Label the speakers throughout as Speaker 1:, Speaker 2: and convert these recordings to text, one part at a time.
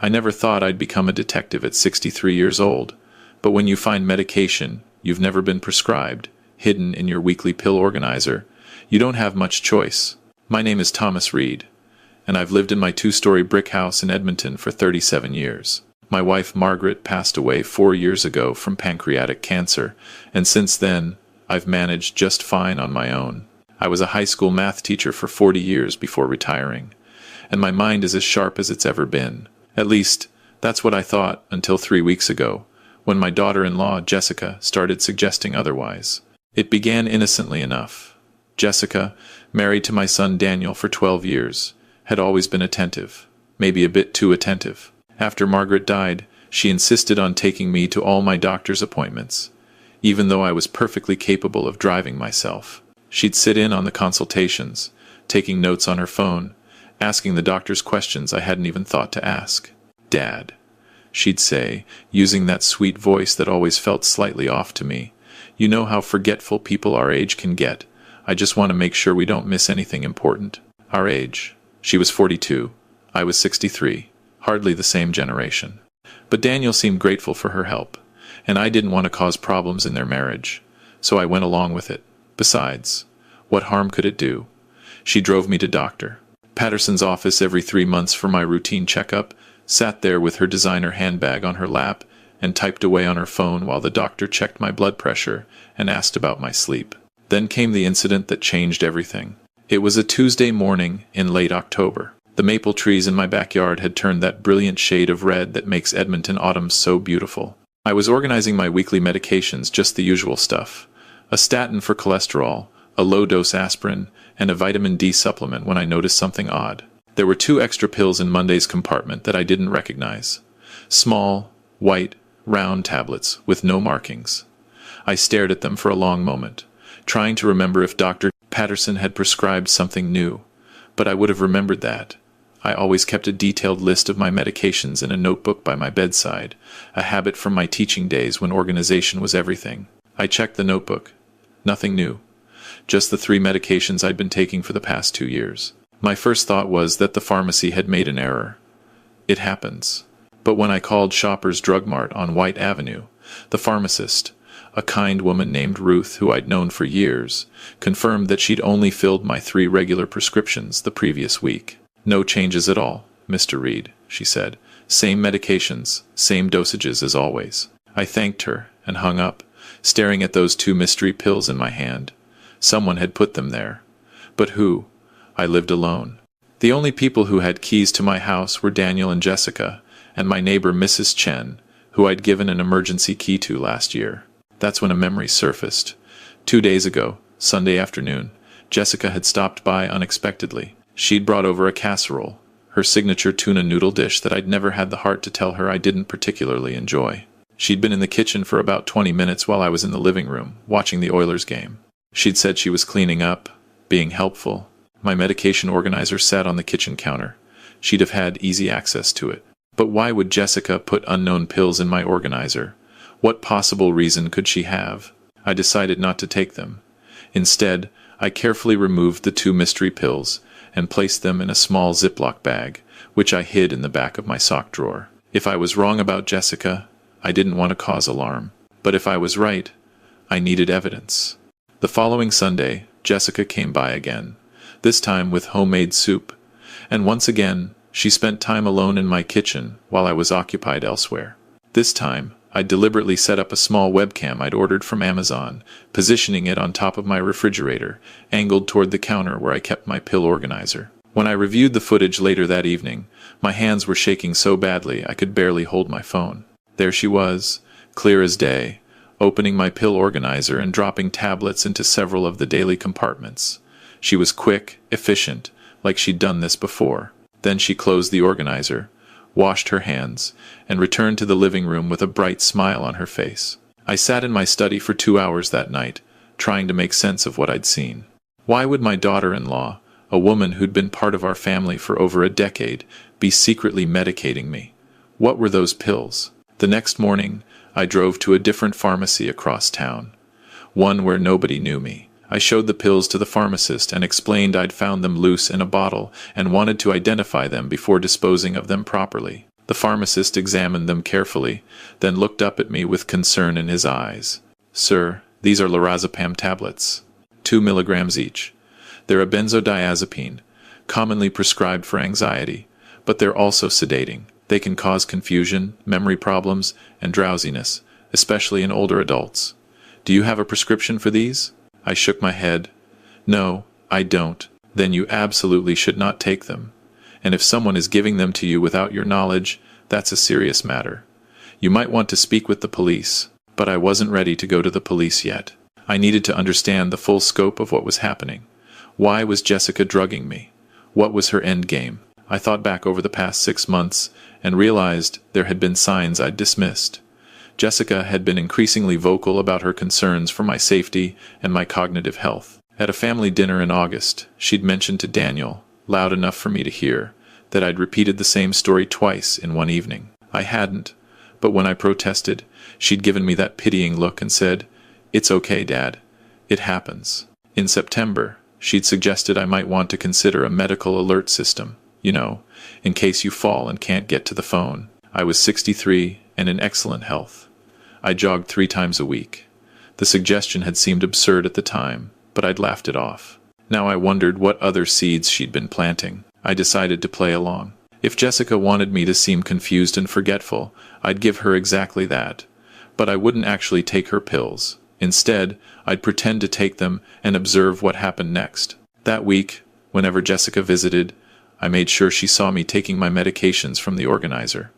Speaker 1: I never thought I'd become a detective at 63 years old, but when you find medication you've never been prescribed, hidden in your weekly pill organizer, you don't have much choice. My name is Thomas Reed, and I've lived in my 2-story brick house in Edmonton for 37 years. My wife Margaret passed away 4 years ago from pancreatic cancer, and since then, I've managed just fine on my own. I was a high school math teacher for 40 years before retiring, and my mind is as sharp as it's ever been. At least, that's what I thought until 3 weeks ago, when my daughter-in-law, Jessica, started suggesting otherwise. It began innocently enough. Jessica, married to my son Daniel for 12 years, had always been attentive, maybe a bit too attentive. After Margaret died, she insisted on taking me to all my doctor's appointments, even though I was perfectly capable of driving myself. She'd sit in on the consultations, taking notes on her phone, asking the doctors questions I hadn't even thought to ask. "Dad," she'd say, using that sweet voice that always felt slightly off to me, "you know how forgetful people our age can get. I just want to make sure we don't miss anything important." Our age. She was 42. I was 63. Hardly the same generation. But Daniel seemed grateful for her help, and I didn't want to cause problems in their marriage, so I went along with it. Besides, what harm could it do? She drove me to Dr. Patterson's office every 3 months for my routine checkup, sat there with her designer handbag on her lap, and typed away on her phone while the doctor checked my blood pressure and asked about my sleep. Then came the incident that changed everything. It was a Tuesday morning in late October. The maple trees in my backyard had turned that brilliant shade of red that makes Edmonton autumns so beautiful. I was organizing my weekly medications, just the usual stuff. A statin for cholesterol, a low-dose aspirin, and a vitamin D supplement when I noticed something odd. There were 2 extra pills in Monday's compartment that I didn't recognize. Small, white, round tablets with no markings. I stared at them for a long moment, trying to remember if Dr. Patterson had prescribed something new, but I would have remembered that. I always kept a detailed list of my medications in a notebook by my bedside, a habit from my teaching days when organization was everything. I checked the notebook. Nothing new. Just the 3 medications I'd been taking for the past 2 years. My first thought was that the pharmacy had made an error. It happens. But when I called Shoppers Drug Mart on White Avenue, the pharmacist, a kind woman named Ruth who I'd known for years, confirmed that she'd only filled my 3 regular prescriptions the previous week. "No changes at all, Mr. Reed," she said. "Same medications, same dosages as always." I thanked her and hung up, staring at those 2 mystery pills in my hand. Someone had put them there. But who? I lived alone. The only people who had keys to my house were Daniel and Jessica, and my neighbor Mrs. Chen, who I'd given an emergency key to last year. That's when a memory surfaced. 2 days ago, Sunday afternoon, Jessica had stopped by unexpectedly. She'd brought over a casserole, her signature tuna noodle dish that I'd never had the heart to tell her I didn't particularly enjoy. She'd been in the kitchen for about 20 minutes while I was in the living room, watching the Oilers game. She'd said she was cleaning up, being helpful. My medication organizer sat on the kitchen counter. She'd have had easy access to it. But why would Jessica put unknown pills in my organizer? What possible reason could she have? I decided not to take them. Instead, I carefully removed the 2 mystery pills and placed them in a small Ziploc bag, which I hid in the back of my sock drawer. If I was wrong about Jessica, I didn't want to cause alarm. But if I was right, I needed evidence. The following Sunday, Jessica came by again, this time with homemade soup, and once again, she spent time alone in my kitchen while I was occupied elsewhere. This time, I deliberately set up a small webcam I'd ordered from Amazon, positioning it on top of my refrigerator, angled toward the counter where I kept my pill organizer. When I reviewed the footage later that evening, my hands were shaking so badly I could barely hold my phone. There she was, clear as day, opening my pill organizer and dropping tablets into several of the daily compartments. She was quick, efficient, like she'd done this before. Then she closed the organizer, washed her hands, and returned to the living room with a bright smile on her face. I sat in my study for 2 hours that night, trying to make sense of what I'd seen. Why would my daughter-in-law, a woman who'd been part of our family for over a decade, be secretly medicating me? What were those pills? The next morning, I drove to a different pharmacy across town, one where nobody knew me. I showed the pills to the pharmacist and explained I'd found them loose in a bottle and wanted to identify them before disposing of them properly. The pharmacist examined them carefully, then looked up at me with concern in his eyes. "Sir, these are lorazepam tablets. 2 milligrams each. They're a benzodiazepine, commonly prescribed for anxiety, but they're also sedating. They can cause confusion, memory problems, and drowsiness, especially in older adults. Do you have a prescription for these?" I shook my head. "No, I don't." "Then you absolutely should not take them. And if someone is giving them to you without your knowledge, that's a serious matter. You might want to speak with the police." But I wasn't ready to go to the police yet. I needed to understand the full scope of what was happening. Why was Jessica drugging me? What was her end game? I thought back over the past 6 months and realized there had been signs I'd dismissed. Jessica had been increasingly vocal about her concerns for my safety and my cognitive health. At a family dinner in August, she'd mentioned to Daniel, loud enough for me to hear, that I'd repeated the same story twice in one evening. I hadn't, but when I protested, she'd given me that pitying look and said, "It's okay, Dad. It happens." In September, she'd suggested I might want to consider a medical alert system, in case you fall and can't get to the phone. I was 63 and in excellent health. I jogged 3 times a week. The suggestion had seemed absurd at the time, but I'd laughed it off. Now I wondered what other seeds she'd been planting. I decided to play along. If Jessica wanted me to seem confused and forgetful, I'd give her exactly that. But I wouldn't actually take her pills. Instead, I'd pretend to take them and observe what happened next. That week, whenever Jessica visited, I made sure she saw me taking my medications from the organizer.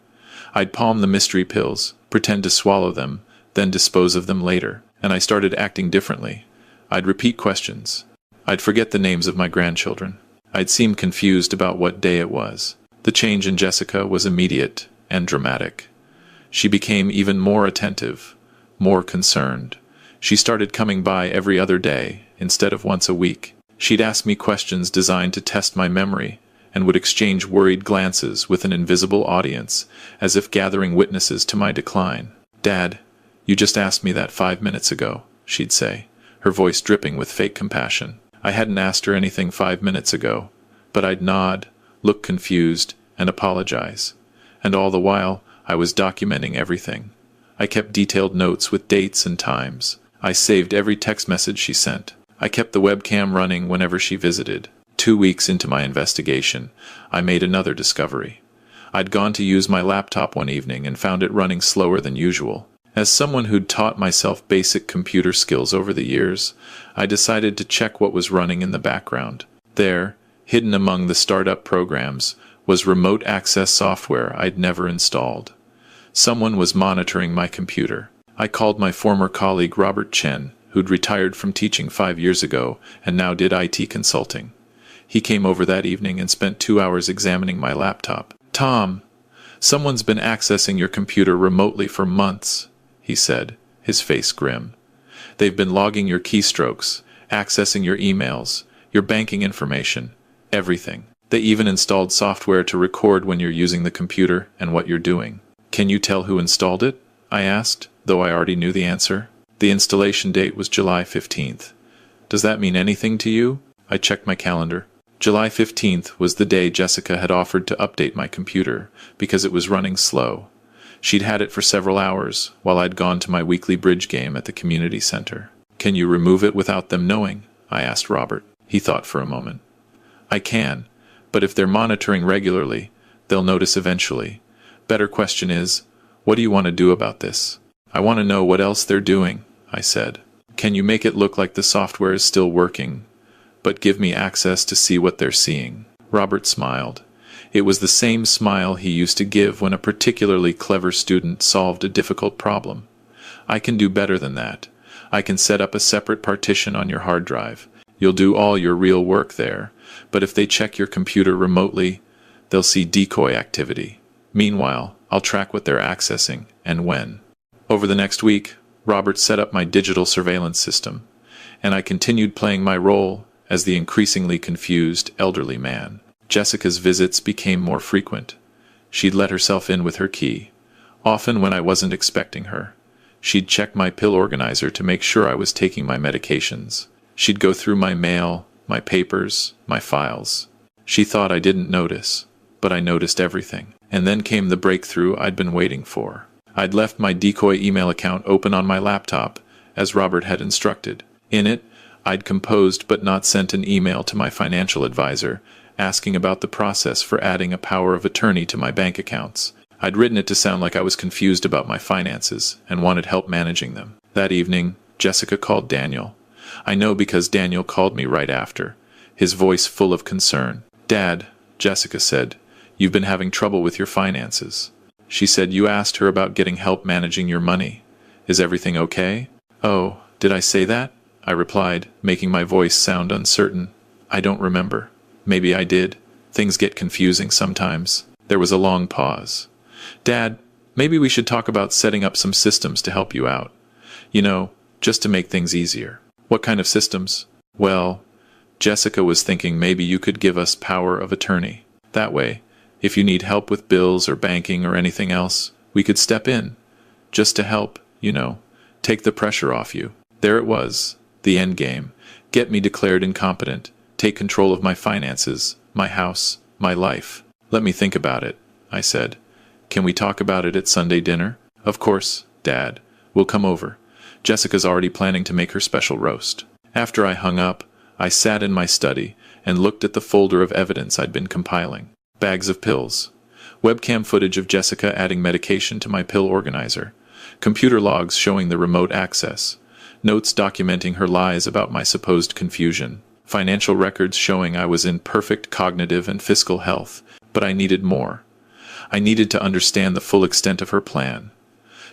Speaker 1: I'd palm the mystery pills, pretend to swallow them, then dispose of them later. And I started acting differently. I'd repeat questions. I'd forget the names of my grandchildren. I'd seem confused about what day it was. The change in Jessica was immediate and dramatic. She became even more attentive, more concerned. She started coming by every other day instead of once a week. She'd ask me questions designed to test my memory and would exchange worried glances with an invisible audience, as if gathering witnesses to my decline. "Dad, you just asked me that 5 minutes ago," she'd say, her voice dripping with fake compassion. I hadn't asked her anything 5 minutes ago, but I'd nod, look confused, and apologize. And all the while, I was documenting everything. I kept detailed notes with dates and times. I saved every text message she sent. I kept the webcam running whenever she visited. 2 weeks into my investigation, I made another discovery. I'd gone to use my laptop one evening and found it running slower than usual. As someone who'd taught myself basic computer skills over the years, I decided to check what was running in the background. There, hidden among the startup programs, was remote access software I'd never installed. Someone was monitoring my computer. I called my former colleague Robert Chen, who'd retired from teaching 5 years ago and now did IT consulting. He came over that evening and spent 2 hours examining my laptop. "Tom, someone's been accessing your computer remotely for months," he said, his face grim. "They've been logging your keystrokes, accessing your emails, your banking information, everything. They even installed software to record when you're using the computer and what you're doing." "Can you tell who installed it?" I asked, though I already knew the answer. The installation date was July 15th. "Does that mean anything to you?" I checked my calendar. July 15th was the day Jessica had offered to update my computer, because it was running slow. She'd had it for several hours, while I'd gone to my weekly bridge game at the community center. "Can you remove it without them knowing?" I asked Robert. He thought for a moment. "I can, but if they're monitoring regularly, they'll notice eventually. Better question is, what do you want to do about this?" "I want to know what else they're doing," I said. "Can you make it look like the software is still working, but give me access to see what they're seeing?" Robert smiled. It was the same smile he used to give when a particularly clever student solved a difficult problem. "I can do better than that. I can set up a separate partition on your hard drive. You'll do all your real work there, but if they check your computer remotely, they'll see decoy activity. Meanwhile, I'll track what they're accessing and when." Over the next week, Robert set up my digital surveillance system, and I continued playing my role as the increasingly confused elderly man. Jessica's visits became more frequent. She'd let herself in with her key, often when I wasn't expecting her. She'd check my pill organizer to make sure I was taking my medications. She'd go through my mail, my papers, my files. She thought I didn't notice, but I noticed everything. And then came the breakthrough I'd been waiting for. I'd left my decoy email account open on my laptop, as Robert had instructed. In it, I'd composed but not sent an email to my financial advisor, asking about the process for adding a power of attorney to my bank accounts. I'd written it to sound like I was confused about my finances and wanted help managing them. That evening, Jessica called Daniel. I know because Daniel called me right after, his voice full of concern. "Dad," Jessica said, "you've been having trouble with your finances." She said you asked her about getting help managing your money. Is everything okay? "Oh, did I say that?" I replied, making my voice sound uncertain. "I don't remember. Maybe I did. Things get confusing sometimes." There was a long pause. "Dad, maybe we should talk about setting up some systems to help you out. You know, just to make things easier." "What kind of systems?" "Well," Jessica was thinking maybe you could give us power of attorney. That way, if you need help with bills or banking or anything else, we could step in. Just to help, take the pressure off you. There it was, the end game. Get me declared incompetent, take control of my finances, my house, my life. "Let me think about it," I said. "Can we talk about it at Sunday dinner?" "Of course, Dad. We'll come over. Jessica's already planning to make her special roast." After I hung up, I sat in my study and looked at the folder of evidence I'd been compiling. Bags of pills. Webcam footage of Jessica adding medication to my pill organizer. Computer logs showing the remote access. Notes documenting her lies about my supposed confusion. Financial records showing I was in perfect cognitive and fiscal health, but I needed more. I needed to understand the full extent of her plan.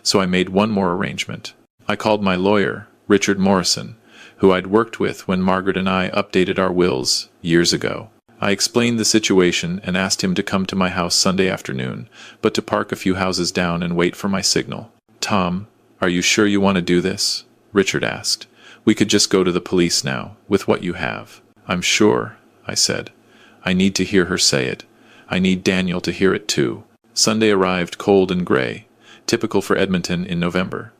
Speaker 1: So I made one more arrangement. I called my lawyer, Richard Morrison, who I'd worked with when Margaret and I updated our wills years ago. I explained the situation and asked him to come to my house Sunday afternoon, but to park a few houses down and wait for my signal. "Tom, are you sure you want to do this?" Richard asked. "We could just go to the police now, with what you have." "I'm sure," I said. "I need to hear her say it. I need Daniel to hear it too." Sunday arrived cold and gray, typical for Edmonton in November.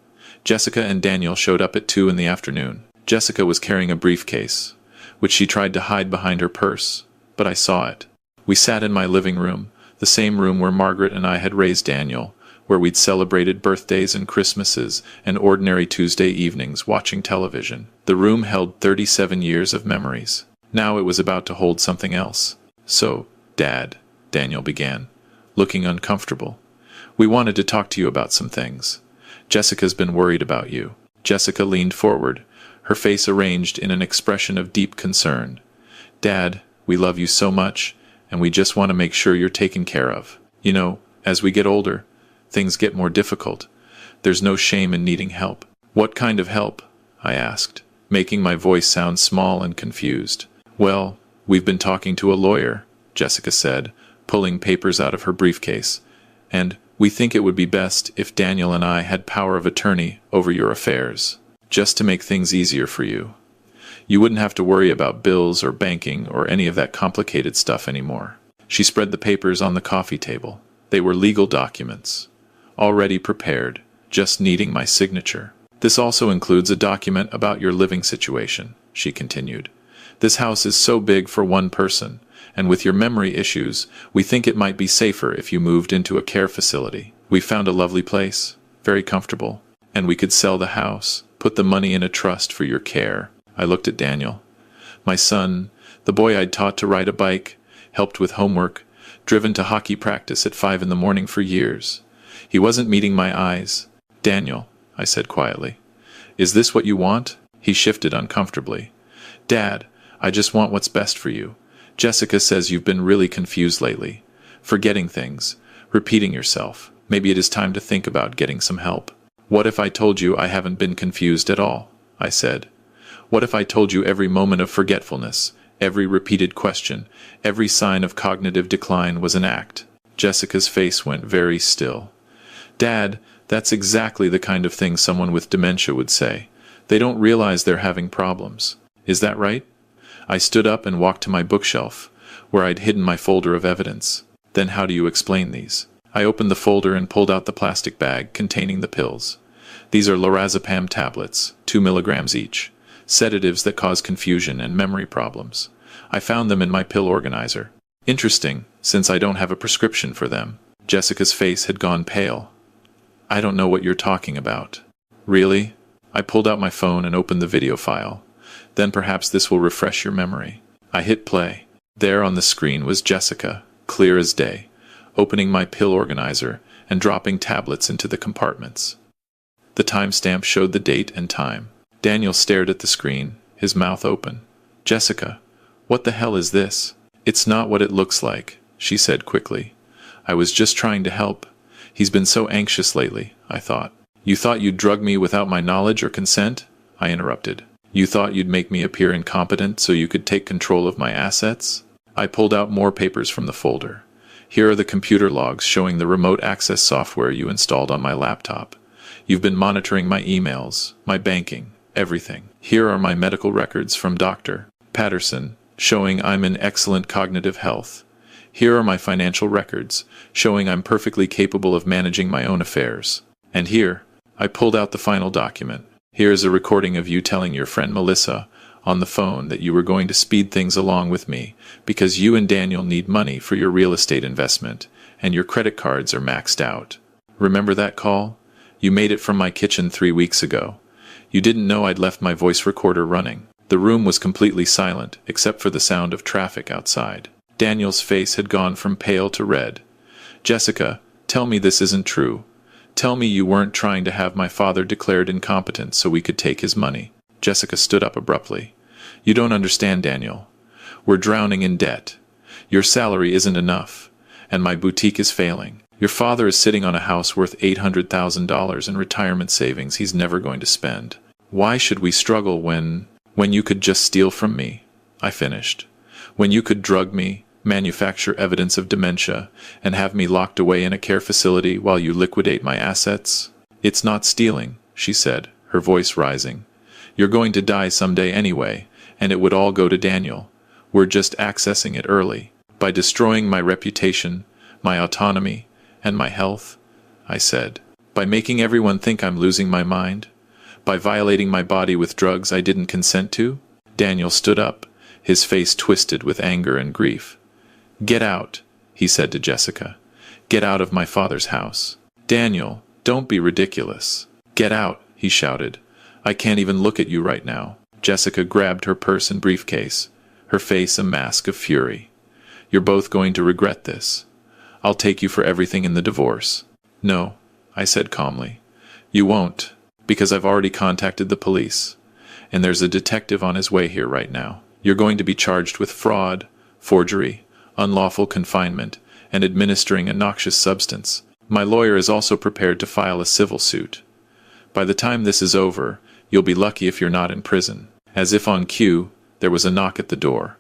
Speaker 1: Jessica and Daniel showed up at 2 in the afternoon. Jessica was carrying a briefcase, which she tried to hide behind her purse, but I saw it. We sat in my living room, the same room where Margaret and I had raised Daniel, where we'd celebrated birthdays and Christmases and ordinary Tuesday evenings watching television. The room held 37 years of memories. Now it was about to hold something else. "So, Dad," Daniel began, looking uncomfortable, "we wanted to talk to you about some things. Jessica's been worried about you." Jessica leaned forward, her face arranged in an expression of deep concern. "Dad, we love you so much, and we just want to make sure you're taken care of. As we get older, things get more difficult. There's no shame in needing help." "What kind of help?" I asked, making my voice sound small and confused. "Well, we've been talking to a lawyer," Jessica said, pulling papers out of her briefcase, "and we think it would be best if Daniel and I had power of attorney over your affairs, just to make things easier for you. You wouldn't have to worry about bills or banking or any of that complicated stuff anymore." She spread the papers on the coffee table. They were legal documents, already prepared, just needing my signature. "This also includes a document about your living situation," she continued. "This house is so big for one person, and with your memory issues, we think it might be safer if you moved into a care facility. We found a lovely place, very comfortable, and we could sell the house, put the money in a trust for your care." I looked at Daniel. My son, the boy I'd taught to ride a bike, helped with homework, driven to hockey practice at 5 in the morning for years. He wasn't meeting my eyes. "Daniel," I said quietly, "is this what you want?" He shifted uncomfortably. "Dad, I just want what's best for you. Jessica says you've been really confused lately, forgetting things, repeating yourself. Maybe it is time to think about getting some help." "What if I told you I haven't been confused at all?" I said. "What if I told you every moment of forgetfulness, every repeated question, every sign of cognitive decline was an act?" Jessica's face went very still. "Dad, that's exactly the kind of thing someone with dementia would say. They don't realize they're having problems. Is that right?" I stood up and walked to my bookshelf, where I'd hidden my folder of evidence. "Then how do you explain these?" I opened the folder and pulled out the plastic bag containing the pills. "These are lorazepam tablets, 2 milligrams each. Sedatives that cause confusion and memory problems. I found them in my pill organizer. Interesting, since I don't have a prescription for them." Jessica's face had gone pale. I don't know what you're talking about. Really? I pulled out my phone and opened the video file. Then perhaps this will refresh your memory. I hit play. There on the screen was Jessica, clear as day, opening my pill organizer and dropping tablets into the compartments. The timestamp showed the date and time. Daniel stared at the screen, his mouth open. Jessica, what the hell is this? It's not what it looks like, she said quickly. I was just trying to help. He's been so anxious lately, I thought. You thought you'd drug me without my knowledge or consent? I interrupted. You thought you'd make me appear incompetent so you could take control of my assets? I pulled out more papers from the folder. Here are the computer logs showing the remote access software you installed on my laptop. You've been monitoring my emails, my banking, everything. Here are my medical records from Dr. Patterson, showing I'm in excellent cognitive health. Here are my financial records, showing I'm perfectly capable of managing my own affairs. And here, I pulled out the final document. Here is a recording of you telling your friend Melissa on the phone that you were going to speed things along with me because you and Daniel need money for your real estate investment, and your credit cards are maxed out. Remember that call? You made it from my kitchen 3 weeks ago. You didn't know I'd left my voice recorder running. The room was completely silent, except for the sound of traffic outside. Daniel's face had gone from pale to red. Jessica, tell me this isn't true. Tell me you weren't trying to have my father declared incompetent so we could take his money. Jessica stood up abruptly. You don't understand, Daniel. We're drowning in debt. Your salary isn't enough, and my boutique is failing. Your father is sitting on a house worth $800,000 in retirement savings he's never going to spend. Why should we struggle when you could just steal from me? I finished. When you could drug me, manufacture evidence of dementia, and have me locked away in a care facility while you liquidate my assets? It's not stealing, she said, her voice rising. You're going to die someday anyway, and it would all go to Daniel. We're just accessing it early. By destroying my reputation, my autonomy, and my health, I said. By making everyone think I'm losing my mind? By violating my body with drugs I didn't consent to? Daniel stood up, his face twisted with anger and grief. Get out, he said to Jessica. Get out of my father's house. Daniel, don't be ridiculous. Get out, he shouted. I can't even look at you right now. Jessica grabbed her purse and briefcase, her face a mask of fury. You're both going to regret this. I'll take you for everything in the divorce. No, I said calmly. You won't, because I've already contacted the police, and there's a detective on his way here right now. You're going to be charged with fraud, forgery, unlawful confinement, and administering a noxious substance. My lawyer is also prepared to file a civil suit. By the time this is over, you'll be lucky if you're not in prison. As if on cue, there was a knock at the door.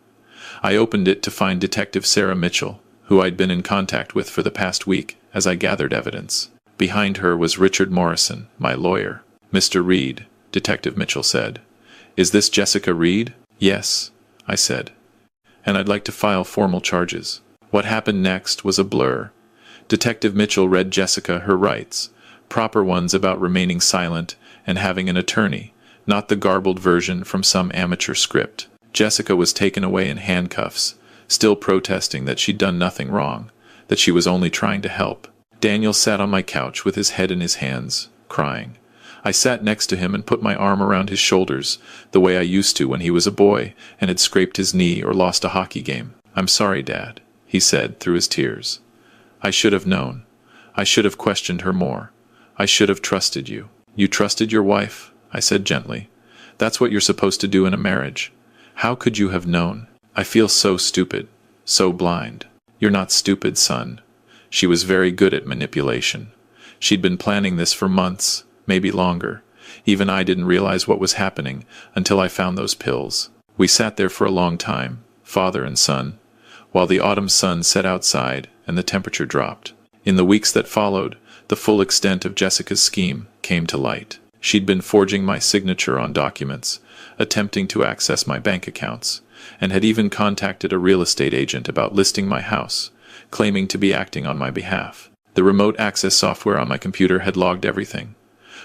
Speaker 1: I opened it to find Detective Sarah Mitchell, who I'd been in contact with for the past week as I gathered evidence. Behind her was Richard Morrison, my lawyer. Mr. Reed, Detective Mitchell said. Is this Jessica Reed? Yes, I said. And I'd like to file formal charges. What happened next was a blur. Detective Mitchell read Jessica her rights, proper ones about remaining silent and having an attorney, not the garbled version from some amateur script. Jessica was taken away in handcuffs, still protesting that she'd done nothing wrong, that she was only trying to help. Daniel sat on my couch with his head in his hands, crying. I sat next to him and put my arm around his shoulders, the way I used to when he was a boy and had scraped his knee or lost a hockey game. I'm sorry, Dad, he said through his tears. I should have known. I should have questioned her more. I should have trusted you. You trusted your wife? I said gently. That's what you're supposed to do in a marriage. How could you have known? I feel so stupid, so blind. You're not stupid, son. She was very good at manipulation. She'd been planning this for months, maybe longer. Even I didn't realize what was happening until I found those pills. We sat there for a long time, father and son, while the autumn sun set outside and the temperature dropped. In the weeks that followed, the full extent of Jessica's scheme came to light. She'd been forging my signature on documents, attempting to access my bank accounts, and had even contacted a real estate agent about listing my house, claiming to be acting on my behalf. The remote access software on my computer had logged everything,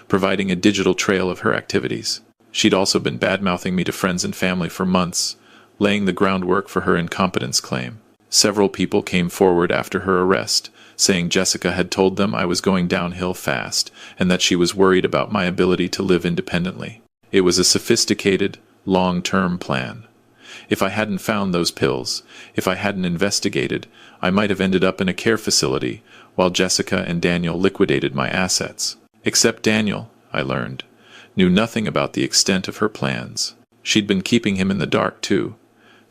Speaker 1: providing a digital trail of her activities. She'd also been bad-mouthing me to friends and family for months, laying the groundwork for her incompetence claim. Several people came forward after her arrest, saying Jessica had told them I was going downhill fast and that she was worried about my ability to live independently. It was a sophisticated, long-term plan. If I hadn't found those pills, if I hadn't investigated, I might have ended up in a care facility while Jessica and Daniel liquidated my assets. Except Daniel, I learned, knew nothing about the extent of her plans. She'd been keeping him in the dark, too,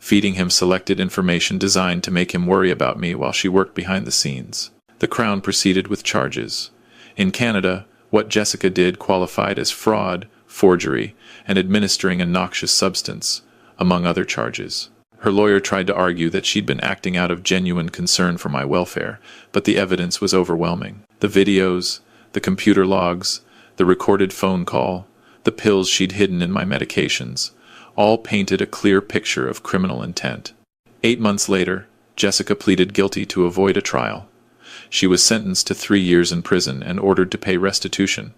Speaker 1: feeding him selected information designed to make him worry about me while she worked behind the scenes. The Crown proceeded with charges. In Canada, what Jessica did qualified as fraud, forgery, and administering a noxious substance, among other charges. Her lawyer tried to argue that she'd been acting out of genuine concern for my welfare, but the evidence was overwhelming. The videos, the computer logs, the recorded phone call, the pills she'd hidden in my medications, all painted a clear picture of criminal intent. 8 months later, Jessica pleaded guilty to avoid a trial. She was sentenced to 3 years in prison and ordered to pay restitution,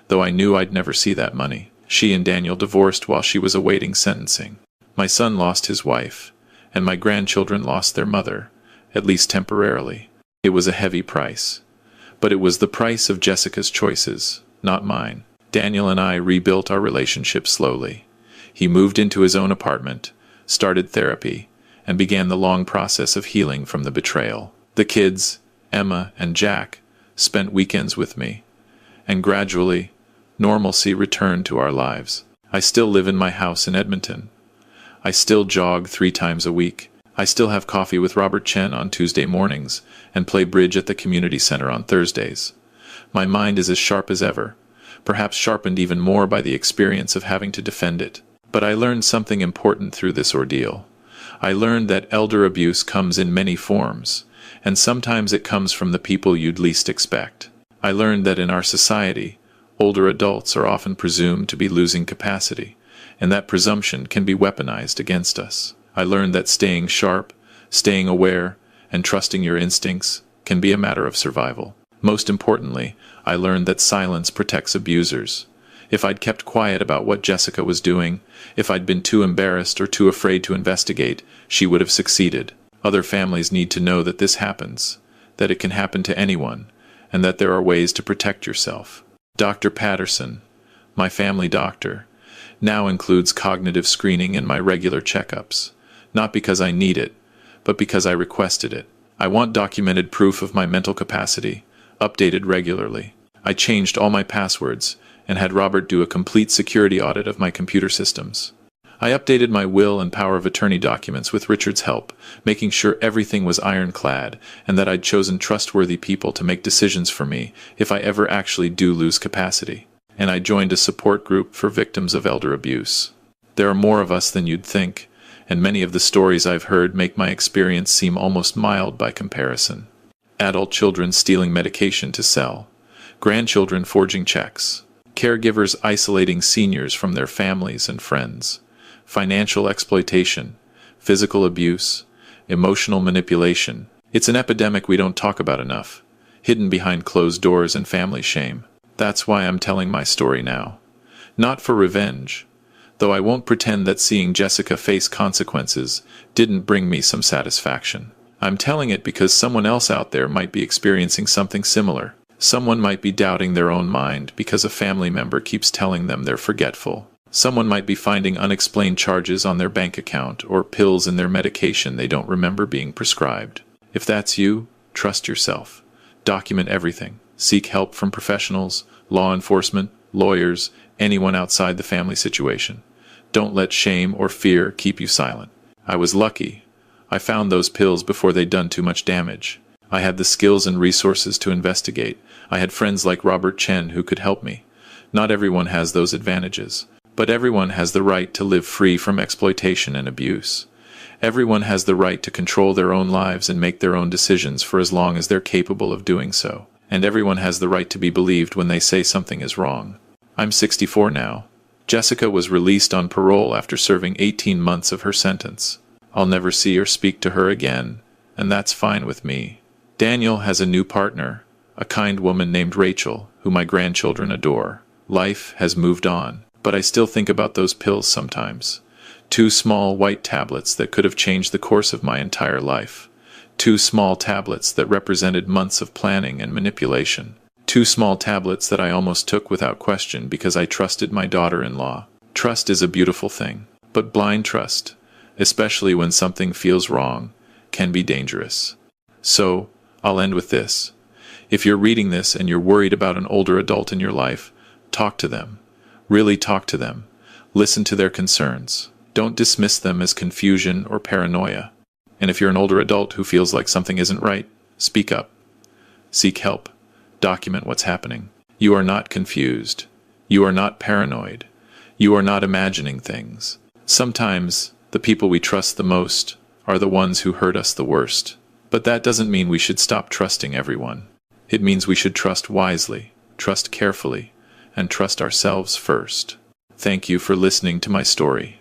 Speaker 1: though I knew I'd never see that money. She and Daniel divorced while she was awaiting sentencing. My son lost his wife, and my grandchildren lost their mother, at least temporarily. It was a heavy price. But it was the price of Jessica's choices, not mine. Daniel and I rebuilt our relationship slowly. He moved into his own apartment, started therapy, and began the long process of healing from the betrayal. The kids, Emma and Jack, spent weekends with me, and gradually, normalcy returned to our lives. I still live in my house in Edmonton. I still jog 3 times a week. I still have coffee with Robert Chen on Tuesday mornings and play bridge at the community center on Thursdays. My mind is as sharp as ever, perhaps sharpened even more by the experience of having to defend it. But I learned something important through this ordeal. I learned that elder abuse comes in many forms, and sometimes it comes from the people you'd least expect. I learned that in our society, older adults are often presumed to be losing capacity, and that presumption can be weaponized against us. I learned that staying sharp, staying aware, and trusting your instincts can be a matter of survival. Most importantly, I learned that silence protects abusers. If I'd kept quiet about what Jessica was doing, if I'd been too embarrassed or too afraid to investigate, she would have succeeded. Other families need to know that this happens, that it can happen to anyone, and that there are ways to protect yourself. Dr. Patterson, my family doctor, now includes cognitive screening in my regular checkups, not because I need it, but because I requested it. I want documented proof of my mental capacity, updated regularly. I changed all my passwords and had Robert do a complete security audit of my computer systems. I updated my will and power of attorney documents with Richard's help, making sure everything was ironclad and that I'd chosen trustworthy people to make decisions for me if I ever actually do lose capacity. And I joined a support group for victims of elder abuse. There are more of us than you'd think, and many of the stories I've heard make my experience seem almost mild by comparison. Adult children stealing medication to sell, grandchildren forging checks, caregivers isolating seniors from their families and friends, financial exploitation, physical abuse, emotional manipulation. It's an epidemic we don't talk about enough, hidden behind closed doors and family shame. That's why I'm telling my story now. Not for revenge, though I won't pretend that seeing Jessica face consequences didn't bring me some satisfaction. I'm telling it because someone else out there might be experiencing something similar. Someone might be doubting their own mind because a family member keeps telling them they're forgetful. Someone might be finding unexplained charges on their bank account or pills in their medication they don't remember being prescribed. If that's you, trust yourself. Document everything. Seek help from professionals, law enforcement, lawyers, anyone outside the family situation. Don't let shame or fear keep you silent. I was lucky. I found those pills before they'd done too much damage. I had the skills and resources to investigate. I had friends like Robert Chen who could help me. Not everyone has those advantages. But everyone has the right to live free from exploitation and abuse. Everyone has the right to control their own lives and make their own decisions for as long as they're capable of doing so. And everyone has the right to be believed when they say something is wrong. I'm 64 now. Jessica was released on parole after serving 18 months of her sentence. I'll never see or speak to her again, and that's fine with me. Daniel has a new partner, a kind woman named Rachel, who my grandchildren adore. Life has moved on, but I still think about those pills sometimes. 2 small white tablets that could have changed the course of my entire life. 2 small tablets that represented months of planning and manipulation. 2 small tablets that I almost took without question because I trusted my daughter-in-law. Trust is a beautiful thing, but blind trust, especially when something feels wrong, can be dangerous. So, I'll end with this. If you're reading this and you're worried about an older adult in your life, talk to them. Really talk to them. Listen to their concerns. Don't dismiss them as confusion or paranoia. And if you're an older adult who feels like something isn't right, speak up. Seek help. Document what's happening. You are not confused. You are not paranoid. You are not imagining things. Sometimes, the people we trust the most are the ones who hurt us the worst. But that doesn't mean we should stop trusting everyone. It means we should trust wisely, trust carefully, and trust ourselves first. Thank you for listening to my story.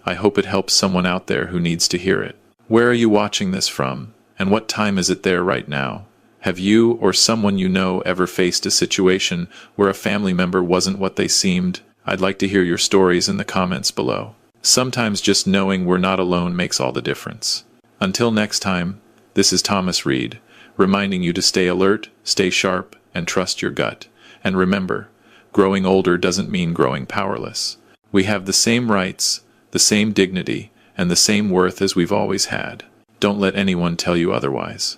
Speaker 1: I hope it helps someone out there who needs to hear it. Where are you watching this from, and what time is it there right now? Have you or someone you know ever faced a situation where a family member wasn't what they seemed? I'd like to hear your stories in the comments below. Sometimes just knowing we're not alone makes all the difference. Until next time, this is Thomas Reed, reminding you to stay alert, stay sharp, and trust your gut. And remember, growing older doesn't mean growing powerless. We have the same rights, the same dignity, and the same worth as we've always had. Don't let anyone tell you otherwise.